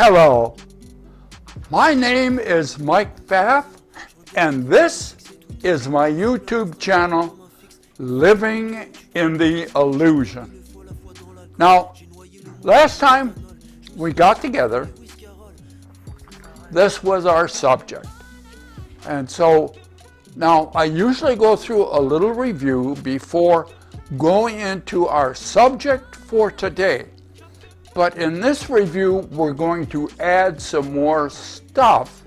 Hello, my name is Mike Pfaff, and this is my YouTube channel, Living in the Illusion. Now, last time we got together, this was our subject. And so now I usually go through a little review before going into our subject for today. But in this review, we're going to add some more stuff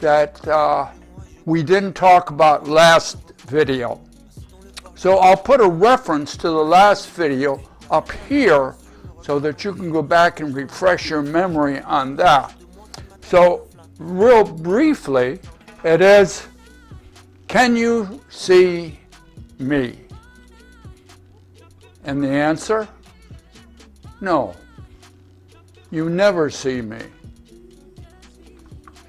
that we didn't talk about last video. So I'll put a reference to the last video up here so that you can go back and refresh your memory on that. So real briefly, it is, can you see me? And the answer? No, you never see me.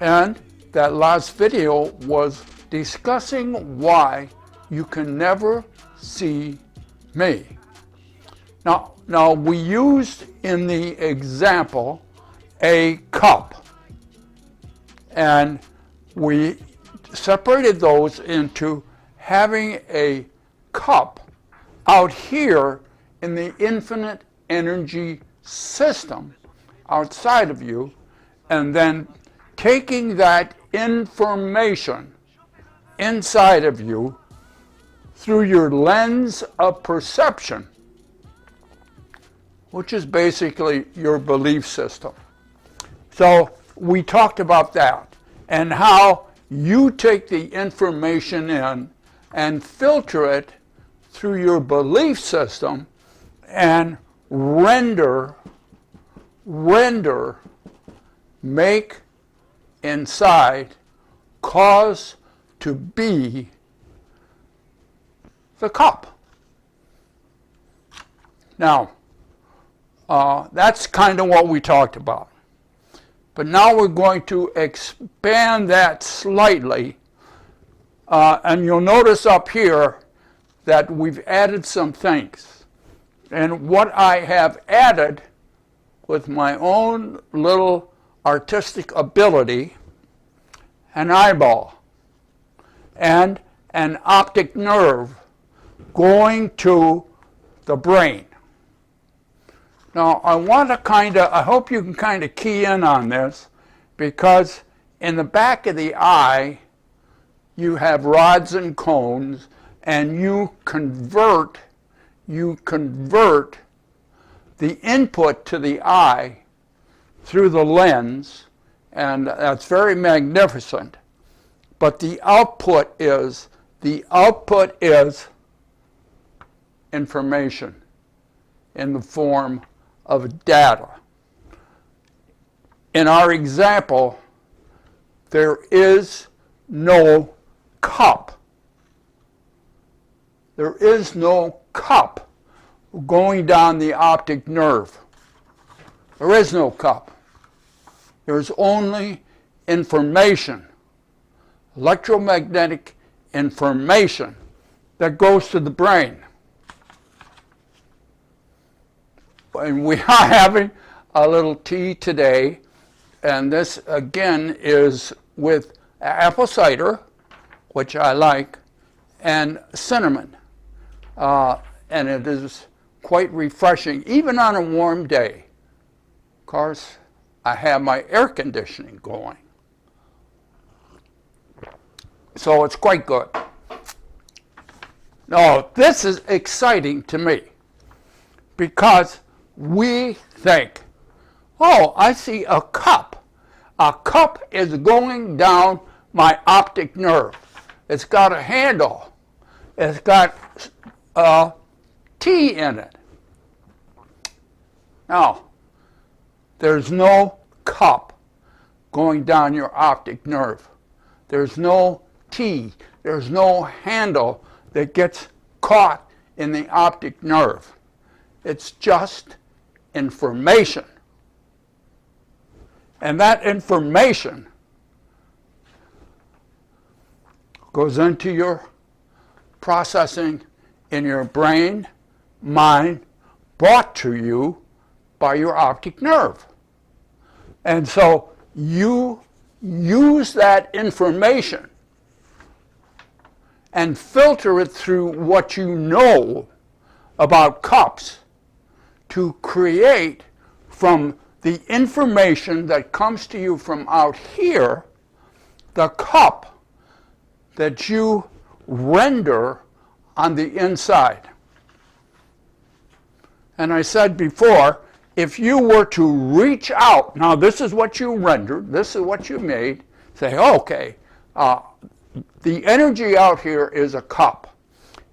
And that last video was discussing why you can never see me. Now we used in the example a cup, and we separated those into having a cup out here in the infinite energy system outside of you, and then taking that information inside of you through your lens of perception, which is basically your belief system. So we talked about that and how you take the information in and filter it through your belief system and render, make inside, cause to be the cup. Now, that's kind of what we talked about. But now we're going to expand that slightly, and you'll notice up here that we've added some things. And what I have added with my own little artistic ability, an eyeball and an optic nerve going to the brain. Now I want to I hope you can kind of key in on this, because in the back of the eye you have rods and cones, and you convert the input to the eye through the lens, and that's very magnificent. But the output is information in the form of data. In our example, there is no cup. There is no cup going down the optic nerve. There is no cup. There's only information, electromagnetic information that goes to the brain. And we are having a little tea today, and this again is with apple cider, which I like, and cinnamon. And it is quite refreshing, even on a warm day. Of course, I have my air conditioning going. So it's quite good. Now, this is exciting to me, because we think, oh, I see a cup. A cup is going down my optic nerve. It's got a handle. It's got tea in it. Now, there's no cup going down your optic nerve. There's no tea. There's no handle that gets caught in the optic nerve. It's just information. And that information goes into your processing in your brain, mind, brought to you by your optic nerve. And so you use that information and filter it through what you know about cups to create from the information that comes to you from out here, the cup that you render on the inside. And I said before, if you were to reach out, now this is what you rendered, this is what you made, say, okay, the energy out here is a cup.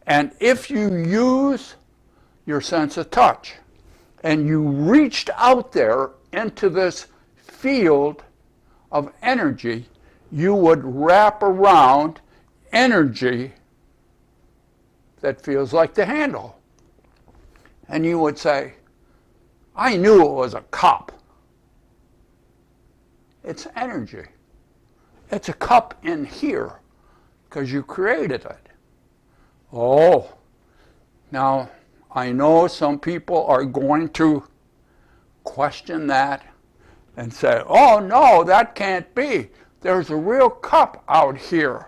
And if you use your sense of touch and you reached out there into this field of energy, you would wrap around energy that feels like the handle. And you would say, I knew it was a cup. It's energy. It's a cup in here because you created it. Oh, now I know some people are going to question that and say, oh no, that can't be. There's a real cup out here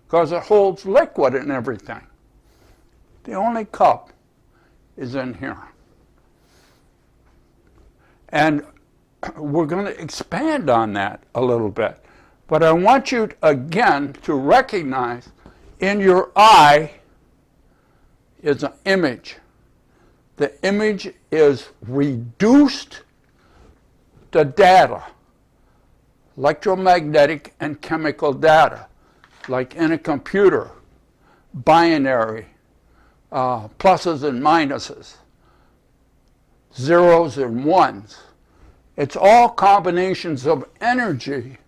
because it holds liquid and everything. The only cup is in here. And we're going to expand on that a little bit. But I want you, again, to recognize in your eye is an image. The image is reduced to data, electromagnetic and chemical data, like in a computer, binary, pluses and minuses, zeros and ones. It's all combinations of energy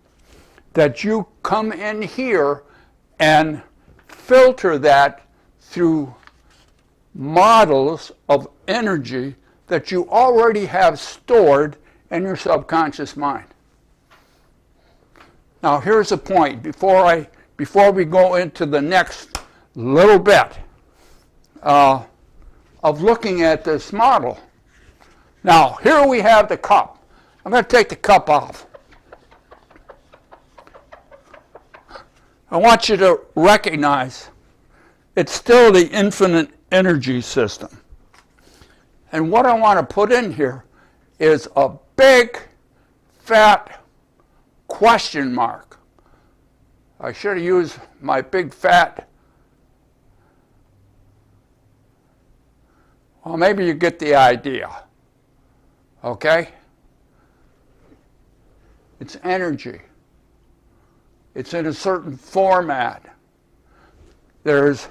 that you come in here and filter that through models of energy that you already have stored in your subconscious mind. Now here's the point before we go into the next little bit of looking at this model. Now here we have the cup. I'm going to take the cup off. I want you to recognize it's still the infinite energy system. And what I want to put in here is a big, fat question mark. I should have used my big, fat. Well, maybe you get the idea. Okay? It's energy. It's in a certain format. There's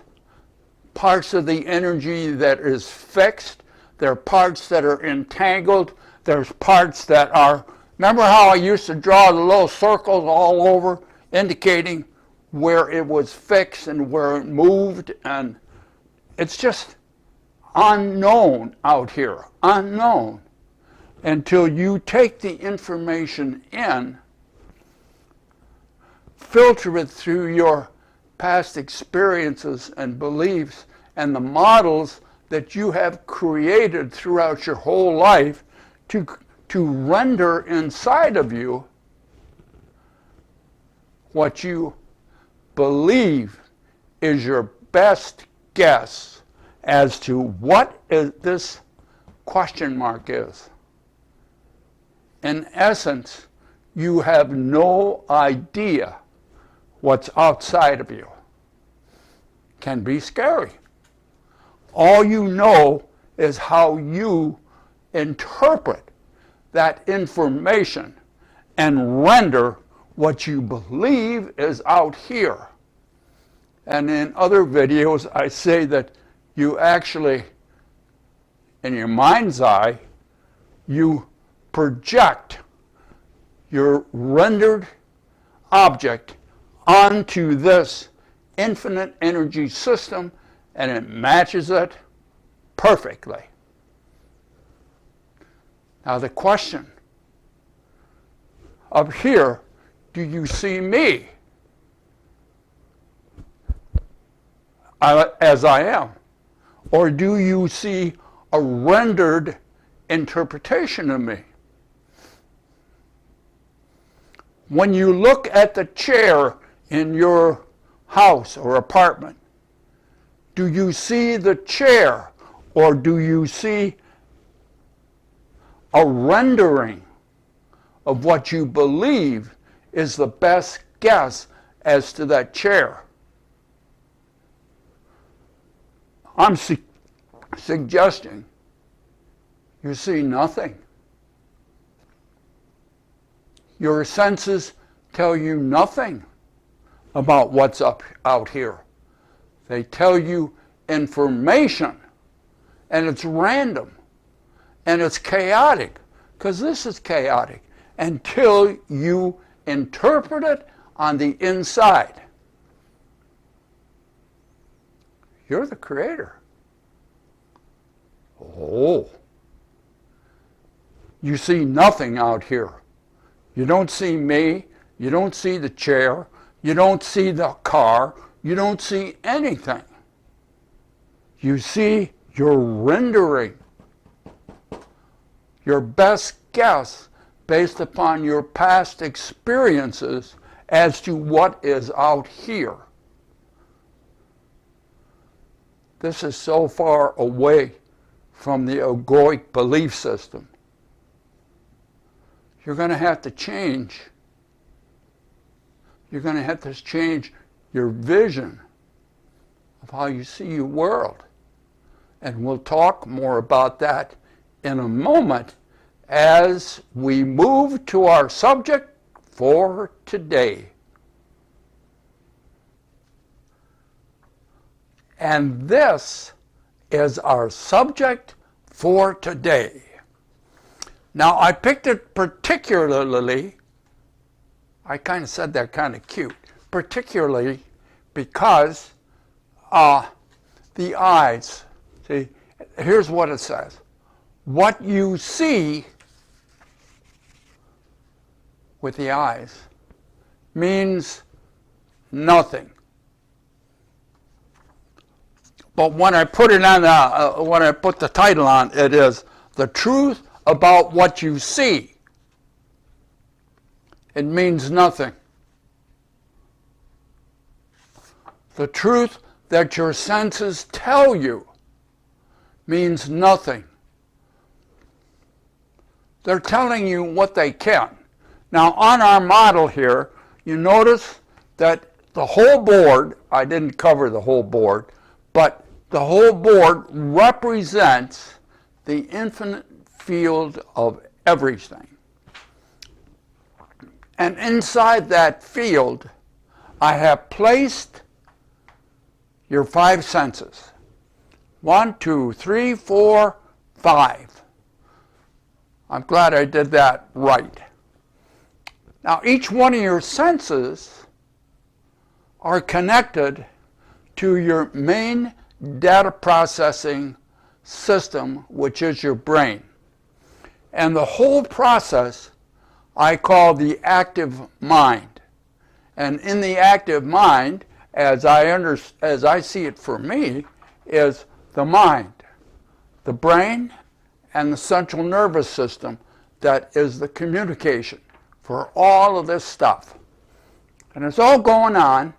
parts of the energy that is fixed. There are parts that are entangled. There's parts that are, remember how I used to draw the little circles all over indicating where it was fixed and where it moved? And it's just unknown out here, unknown, until you take the information in, filter it through your past experiences and beliefs and the models that you have created throughout your whole life to render inside of you what you believe is your best guess as to what this question mark is. In essence, you have no idea what's outside of you. Can be scary. All you know is how you interpret that information and render what you believe is out here. And in other videos, I say that you actually, in your mind's eye, you project your rendered object onto this infinite energy system, and it matches it perfectly. Now the question up here, do you see me as I am? Or do you see a rendered interpretation of me? When you look at the chair in your house or apartment, do you see the chair, or do you see a rendering of what you believe is the best guess as to that chair? I'm suggesting you see nothing. Your senses tell you nothing about what's out here. They tell you information, and it's random, and it's chaotic, because this is chaotic, until you interpret it on the inside. You're the creator. Oh. You see nothing out here. You don't see me. You don't see the chair. You don't see the car. You don't see anything. You see your rendering, your best guess based upon your past experiences as to what is out here. This is so far away from the egoic belief system. You're going to have to change. You're going to have to change your vision of how you see your world. And we'll talk more about that in a moment as we move to our subject for today. And this is our subject for today. Now, I picked it particularly, I kind of said that kind of cute, particularly because the eyes. See, here's what it says. What you see with the eyes means nothing. But when I put it on, when I put the title on, it is The Truth About What You See. It means nothing. The truth that your senses tell you means nothing. They're telling you what they can. Now, on our model here, you notice that the whole board, I didn't cover the whole board, but the whole board represents the infinite field of everything. And inside that field, I have placed your 5 senses. 1, 2, 3, 4, 5. I'm glad I did that right. Now, each one of your senses are connected to your main data processing system, which is your brain. And the whole process I call the active mind. And in the active mind, as I see it for me, is the mind, the brain, and the central nervous system that is the communication for all of this stuff. And it's all going on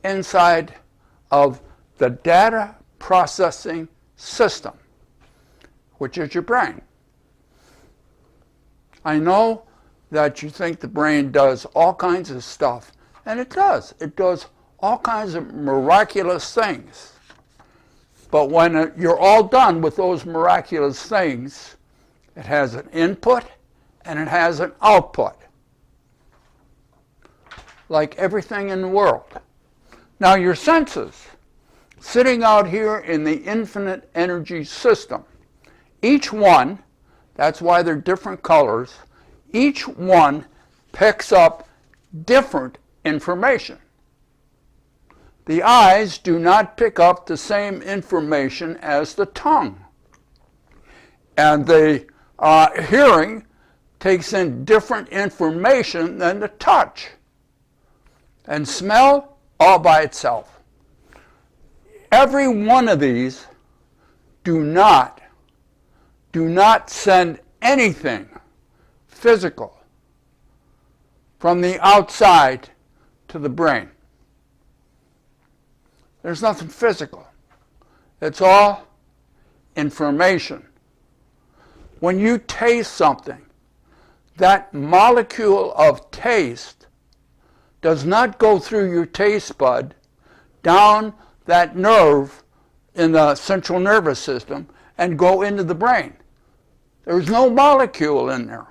inside of the data processing system, which is your brain. I know that you think the brain does all kinds of stuff, and it does. It does all kinds of miraculous things. But when you're all done with those miraculous things, it has an input and it has an output, like everything in the world. Now, your senses, sitting out here in the infinite energy system, each one, that's why they're different colors, each one picks up different information. The eyes do not pick up the same information as the tongue. And the hearing takes in different information than the touch. And smell all by itself. Every one of these do not send anything physical from the outside to the brain. There's nothing physical. It's all information. When you taste something, that molecule of taste does not go through your taste bud down that nerve in the central nervous system and go into the brain. There's no molecule in there.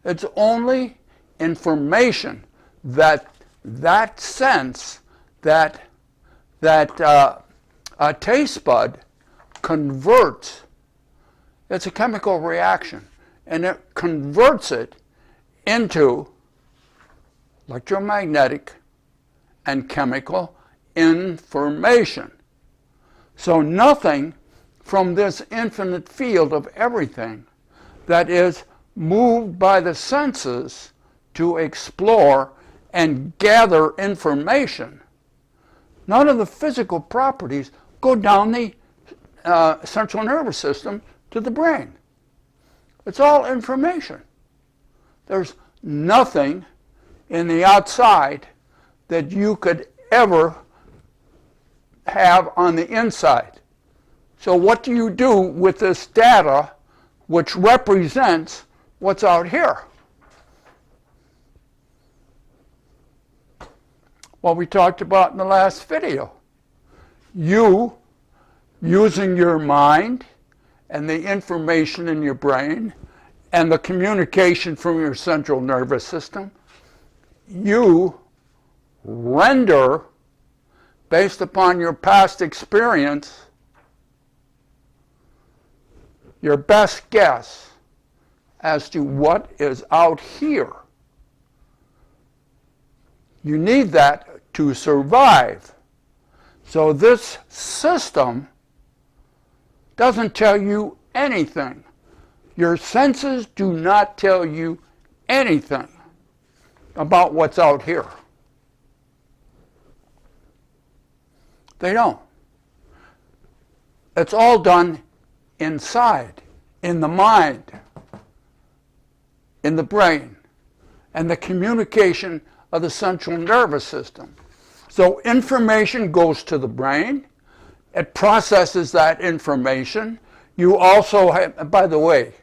It's only information that sense, that taste bud converts. It's a chemical reaction, and it converts it into electromagnetic and chemical information. So nothing from this infinite field of everything that is moved by the senses to explore and gather information, none of the physical properties go down the central nervous system to the brain. It's all information. There's nothing in the outside that you could ever have on the inside. So what do you do with this data which represents what's out here? What we talked about in the last video. You, using your mind and the information in your brain and the communication from your central nervous system, you render, based upon your past experience, your best guess as to what is out here. You need that to survive. So this system doesn't tell you anything. Your senses do not tell you anything about what's out here. They don't. It's all done inside, in the mind, in the brain, and the communication of the central nervous system. So information goes to the brain. It processes that information. You also have, by the way,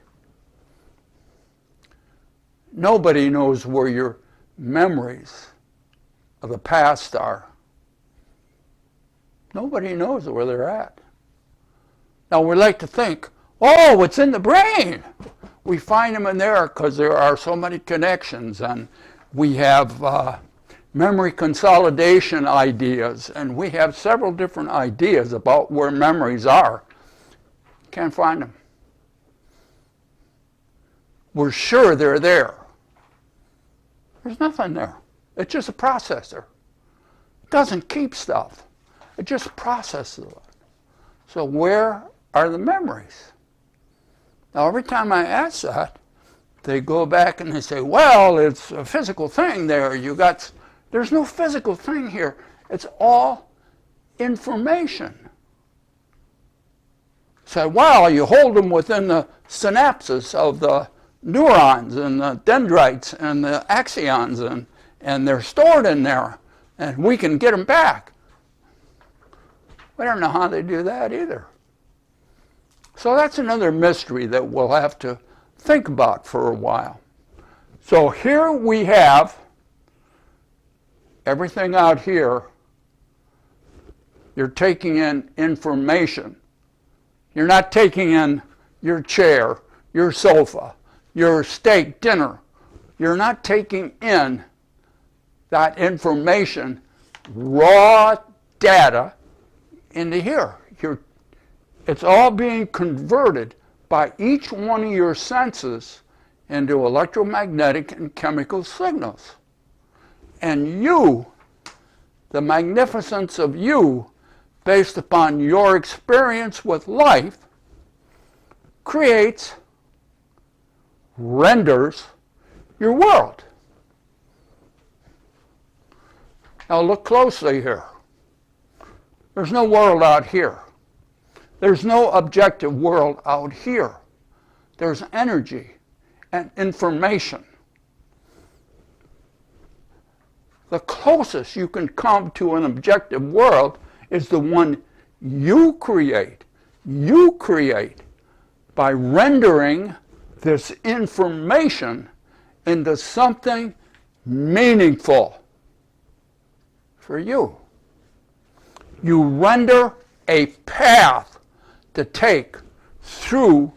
nobody knows where your memories of the past are. Nobody knows where they're at. Now we like to think, oh, it's in the brain. We find them in there because there are so many connections, and we have memory consolidation ideas, and we have several different ideas about where memories are. Can't find them. We're sure they're there. There's nothing there. It's just a processor. It doesn't keep stuff. It just processes it. So where are the memories? Now every time I ask that, they go back and they say, well, it's a physical thing there. There's no physical thing here. It's all information. Say, well, you hold them within the synapses of the neurons and the dendrites and the axions, and they're stored in there, and we can get them back. We don't know how they do that either. So that's another mystery that we'll have to think about for a while. So here we have everything out here. You're taking in information. You're not taking in your chair, your sofa, your steak dinner. You're not taking in that information, raw data, into here. It's all being converted by each one of your senses into electromagnetic and chemical signals. And you, the magnificence of you, based upon your experience with life, creates, renders your world. Now look closely here. There's no world out here. There's no objective world out here. There's energy and information. The closest you can come to an objective world is the one you create. You create by rendering this information into something meaningful for you. You render a path to take through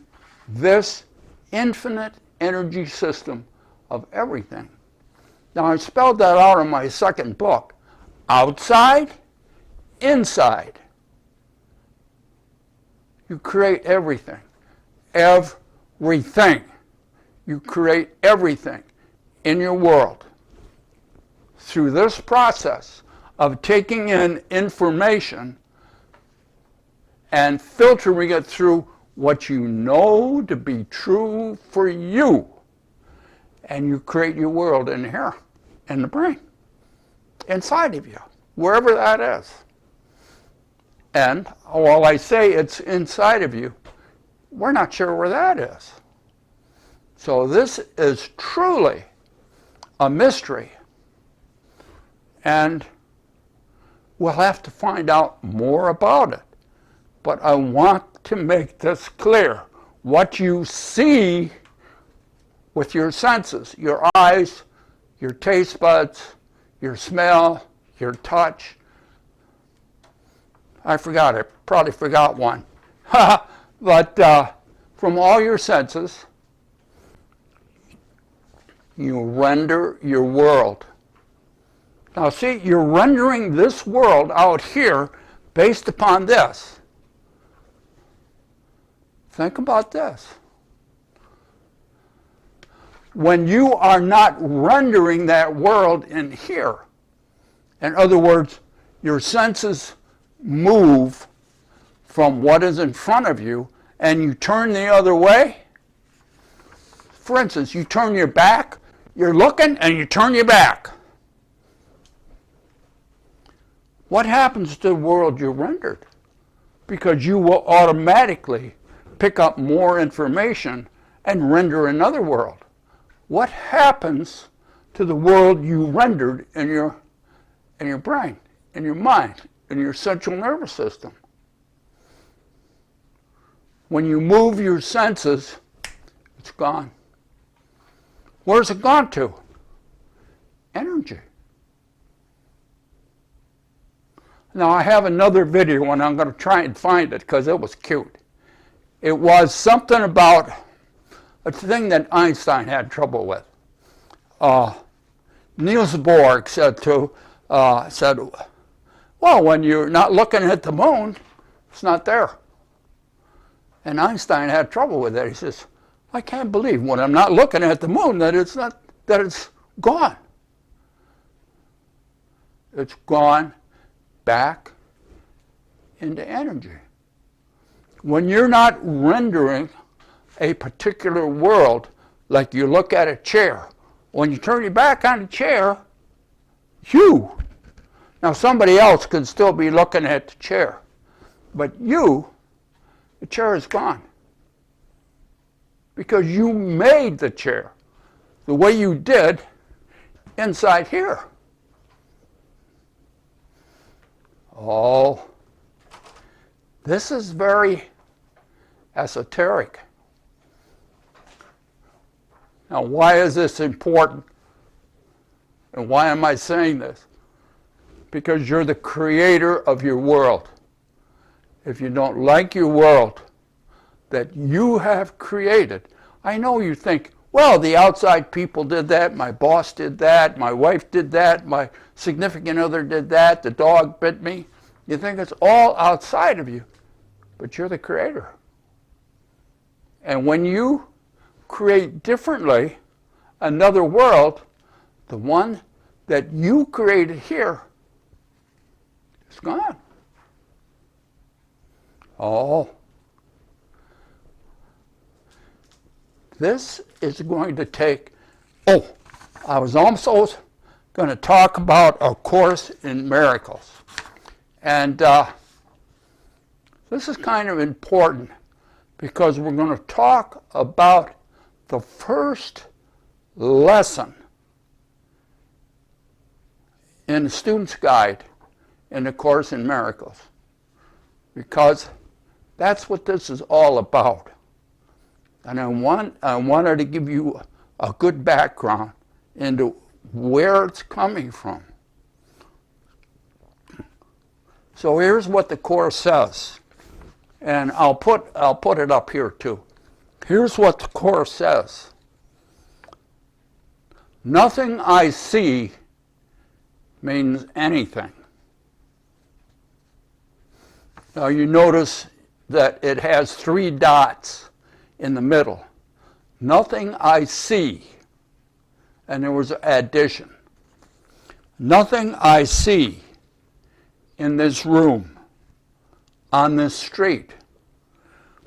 this infinite energy system of everything. Now, I spelled that out in my second book. Outside, inside. You create everything. Everything. You create everything in your world through this process of taking in information and filtering it through what you know to be true for you. And you create your world in here, in the brain, inside of you, wherever that is. And while I say it's inside of you, we're not sure where that is. So this is truly a mystery. And we'll have to find out more about it. But I want to make this clear. What you see with your senses, your eyes, your taste buds, your smell, your touch. I forgot, I probably forgot one. But from all your senses, you render your world. Now see, you're rendering this world out here based upon this. Think about this. When you are not rendering that world in here, in other words, your senses move from what is in front of you and you turn the other way. For instance, you turn your back, you're looking and you turn your back. What happens to the world you rendered? Because you will automatically pick up more information and render another world. What happens to the world you rendered in your brain, in your mind, in your central nervous system? When you move your senses, it's gone. Where's it gone to? Energy. Now I have another video and I'm going to try and find it because it was cute. It was something about a thing that Einstein had trouble with. Niels Bohr said, well, when you're not looking at the moon, it's not there. And Einstein had trouble with that. He says, I can't believe when I'm not looking at the moon that it's gone. It's gone back into energy. When you're not rendering a particular world, like you look at a chair, when you turn your back on the chair, now somebody else could still be looking at the chair, but the chair is gone. Because you made the chair the way you did inside here. Oh, this is very esoteric. Now, why is this important? And why am I saying this? Because you're the creator of your world. If you don't like your world that you have created, I know you think, well, the outside people did that, my boss did that, my wife did that, my significant other did that, the dog bit me. You think it's all outside of you, but you're the creator. And when you create differently another world, the one that you created here is gone. Oh, this is going to take, I was also going to talk about A Course in Miracles. And this is kind of important because we're going to talk about the first lesson in the student's guide in the Course in Miracles, because that's what this is all about. And I wanted to give you a good background into where it's coming from. So here's what the Course says, and I'll put it up here too. Here's what the Course says. Nothing I see means anything. Now you notice that it has 3 dots in the middle. Nothing I see, and there was addition. Nothing I see in this room, on this street,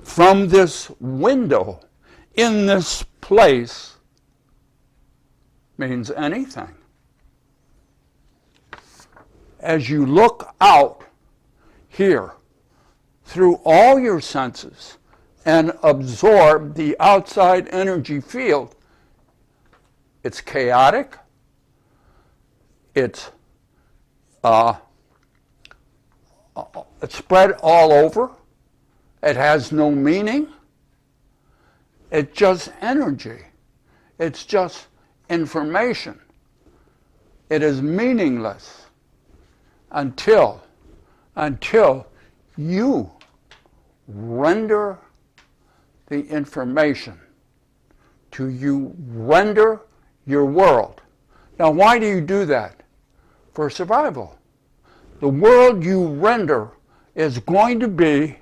from this window, in this place, means anything. As you look out here through all your senses and absorb the outside energy field, it's chaotic, it's spread all over, it has no meaning, it's just energy, it's just information. It is meaningless until you render the information, to you render your world. Now, why do you do that? For survival. The world you render is going to be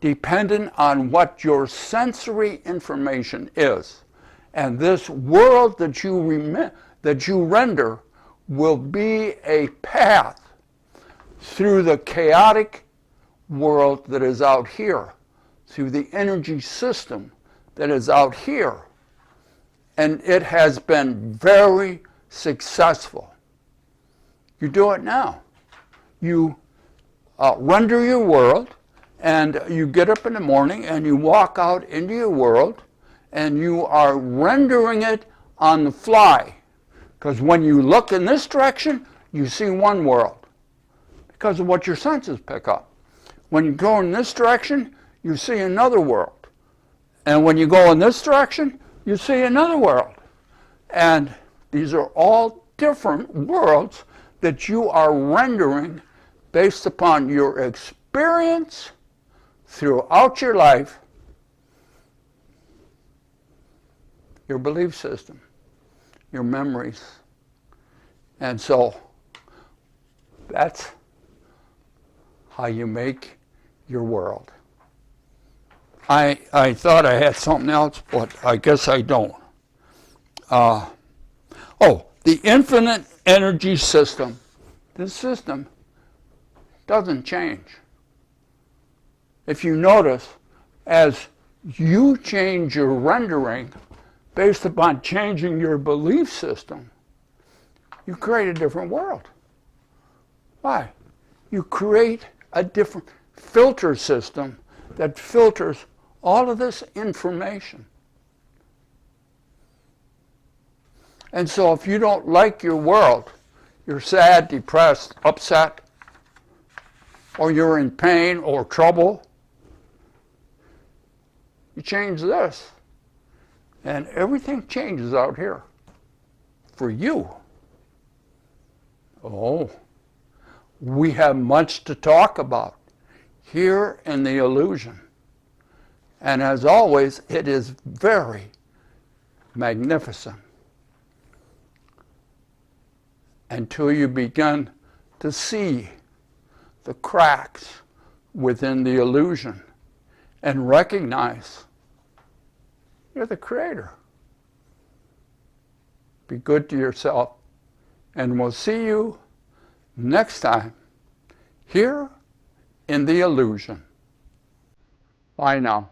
dependent on what your sensory information is. And this world that you render will be a path through the chaotic world that is out here, through the energy system that is out here. And it has been very successful. You do it now. You render your world, and you get up in the morning and you walk out into your world, and you are rendering it on the fly. Because when you look in this direction, you see one world, because of what your senses pick up. When you go in this direction, you see another world. And when you go in this direction, you see another world. And these are all different worlds that you are rendering based upon your experience throughout your life, your belief system, your memories. And so that's how you make your world. I thought I had something else, but I guess I don't. The infinite energy system. This system doesn't change. If you notice, as you change your rendering based upon changing your belief system, you create a different world. Why? You create a different filter system that filters all of this information. And so if you don't like your world, you're sad, depressed, upset, or you're in pain or trouble, you change this, and everything changes out here for you. Oh, we have much to talk about here in the illusion. And as always, it is very magnificent until you begin to see the cracks within the illusion and recognize you're the creator. Be good to yourself, and we'll see you next time here in the illusion. Bye now.